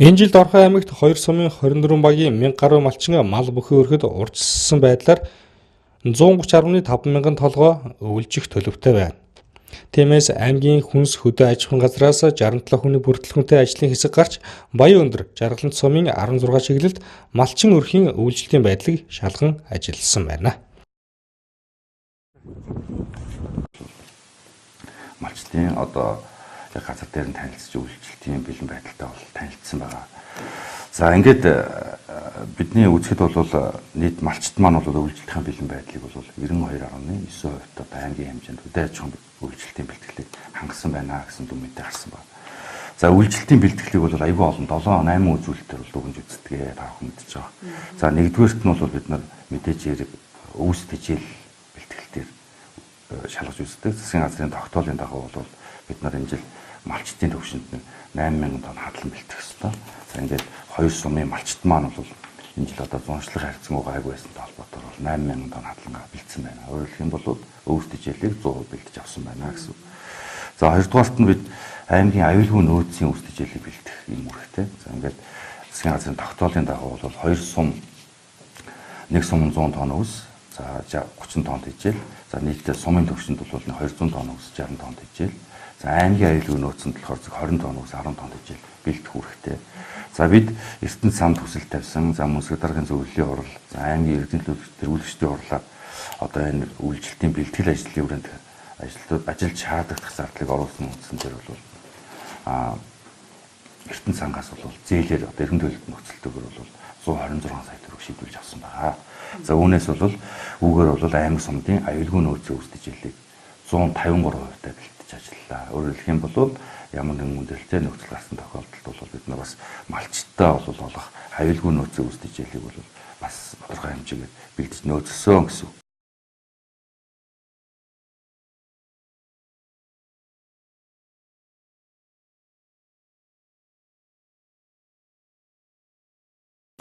Энэ жилд Орхон аймагт 2 сумын 24 багийн 1000 гаруй малчин мал бүхий өргөд урьдчилсан байдлаар 130.5 мянган толгой өвлжих төлөвтэй байна. Тиймээс аймгийн хүнс хөдөө аж ахуйн газраас 67 хүний бүрэлдэхүүнтэй ажлын хэсэг гарч Баян өндөр Жаргалант сумын 16 чиглэлд малчин өрхийн үйлчлэлийн байдлыг шалган ажилласан байна. Малчдын газар дээр нь танилцж үйлчлэлийн бэлэн байдалтай бол танилцсан байгаа. За ингээд бидний үзэхэд бол нийт малчд маань бол үйлчлэлийн бэлэн байдлыг бол 92.9% аймгийн хэмжээнд хөдөө аж ахуйн үйлчлэлийн бэлтгэлийг хангасан байна гэсэн дүгнэлт гарсан байна. За үйлчлэлийн бэлтгэлийг бол аюул олон 7-8 үзүүлэлтээр бол дүгнж үздэг та бүхэн мэдж байгаа. За нэгдүгээрт нь бол бид нар мэдээж хэрэг өвс тэжээл бэлтгэл дээр шалгаж үздэг. Засгийн газрын тогтоолын дагуу бол бид нар энэ жил малчдын төвшөнд 8000 тонн хадлан бэлтгэх ёстой. За ингээд хоёр сумын малчд маань бол энэ жил зуншлах харьцангуй гайгүй байсантай холбоотойгоор 8000 тонн хадлан бэлдсэн байна. Өөрөөр хэлэх юм бол өвс тэжээлийг 100% бэлдэж авсан байна гэсэн. За хоёрдугаарт нь бид аймгийн аюулгүй нөөцийн өвс тэжээлийг бэлдэх юм үүрэгтэй. За ингээд засгийн газрын тогтоолын дагуу бол хоёр сум нэг сум 100 тонн өвс, за 30 тонн тэжээл, за нийтдээ сумын төвшөнд бол 200 тонн өвс, 60 тонн тэжээл. За аймгийн аюулгүй нөөцөнд болохоор 20 тонн өвс, 10 тонн тэжээл бэлдэх үүрэгтэй. За бид эрдэнэ самд хүсэлт тавьсан, за мөнсгөр даргын зөвлөлийн хурал, за аймгийн эрдэнэ тэргүүлэгчдийн хурлаар энэ үйлчлэлийн бэлтгэл ажлын хүрээнд ажиллаж шаардлагатай зардлыг оруулсан үндсэн дээр бол эрдэнэ сангаас бол зээлээр эрхэм төлөлт нөхцөлтөөр бол 126 сая төгрөг шийдвэрлэж авсан байгаа. За үүнээс бол үүгээр бол аймаг сумдын аюулгүй нөөцийн өвс тэжээлийг 153% бэлдэж ажиллалаа. Өөрөөр хэлэх юм бол ямар нэгэн мөндөрлөлтөй нөхцөл гарсан тохиолдолд бол бид нар бас малчдаа бол олох аюулгүй нөөцийн өвс тэжээлийг бол бас тодорхой хэмжээгээр бэлдэж нөөцсөн гэсэн.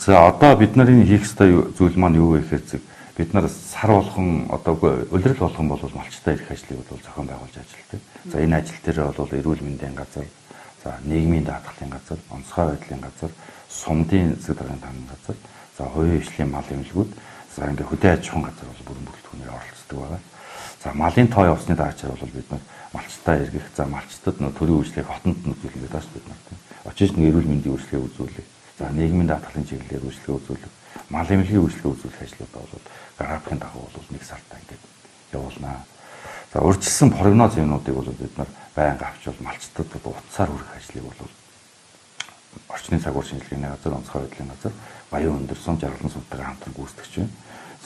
За одоо бид нарын хийх ёстой зүйл маань юу вэ гэхээр бид нар сар болгон улирал болгон бол малчтай ирэх ажлыг бол зохион байгуулж ажилладаг. За энэ ажил дээр бол эрүүл мэндийн газар, за нийгмийн даатгалын газар, онцгой байдлын газар, сумдын засаг даргын таамаг газар, за хувийн хвшлийн мал эмнэлгүүд, за ингээ хөдөө аж ахуйн газар бол бүрэн бүрэлдэхүүнээр оролцдог байгаа. За малын тоо явсны даачаар бол бид нар малчтай иргэх, за малчтад төрийн үйлчлэгийг хотонд нөхцөлгөөд тааш бид нар очиж эрүүл мэндийн үйлчлэгийг үзүүлэх. За нийгмийн даатгалын чиглэлээр үйлчлэгээ үзүүлэх, мал эмнэлгийн үйлчлэгээ үзүүлэх ажлуудаа бол графикын дагуу бол нэг сартаа ингээд явуулнаа. За урьдчилсан прогноз юмнуудыг бол бид нар байнга авч бол малчтад утсаар хүргэх ажлыг бол орчны цагуур шинжилгээний газар, онцгой байдлын газар, Баян өндөр сум, Жаргалант сумтайгаа хамтран гүйцэтгэж байна.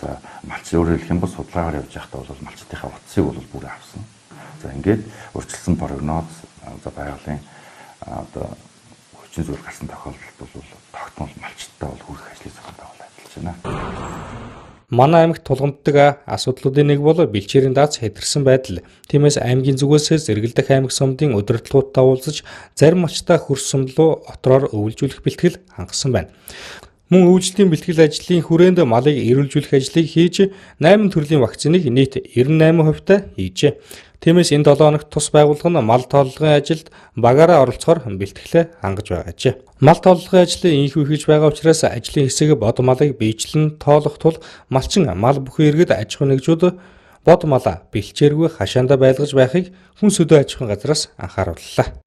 За малч өөрөөр хэлэх юм бол судалгаагаар явж байхдаа бол малчдынхаа утсыг бол бүрээ авсан. За ингээд урьдчилсан прогноз, за байгалийн зүйл гарсан тохиолдолд бол тогтмол малчдаа бол хүрэх ажлыг зохион байгуулж ажиллаж байна. Манай аймагт тулгамддаг асуудлуудын нэг бол бэлчээрийн дац хэтэрсэн байдал. Тиймээс аймгийн зүгээс зэрэгэлдэх аймаг сумдын удирдлагуудтай уулзаж зарим малчтай хөрс сум руу отроор өвлжүүлэх бэлтгэл хангасан байна. Мөн үйлчлэлийн бэлтгэл ажлын хүрээнд малыг эрүүлжүүлэх ажлыг хийж 8 төрлийн вакциныг нийт 98% хийжээ. Тиймээс энэ 7 хоногт тус байгууллага нь мал тооллогын ажилд багаараа оролцохоор бэлтгэлээ хангаж байгаажээ. Мал тооллогын ажлыг инхүү хийж байгаа учраас ажлын хэсэг бод малыг биечлэн тоолох тул малчин мал бүхий иргэд аж ахуйн нэгжүүд бод малаа бэлчээргүй хашаандаа байлгаж байхыг хүнс хөдөө аж ахуйн газраас анхаарууллаа.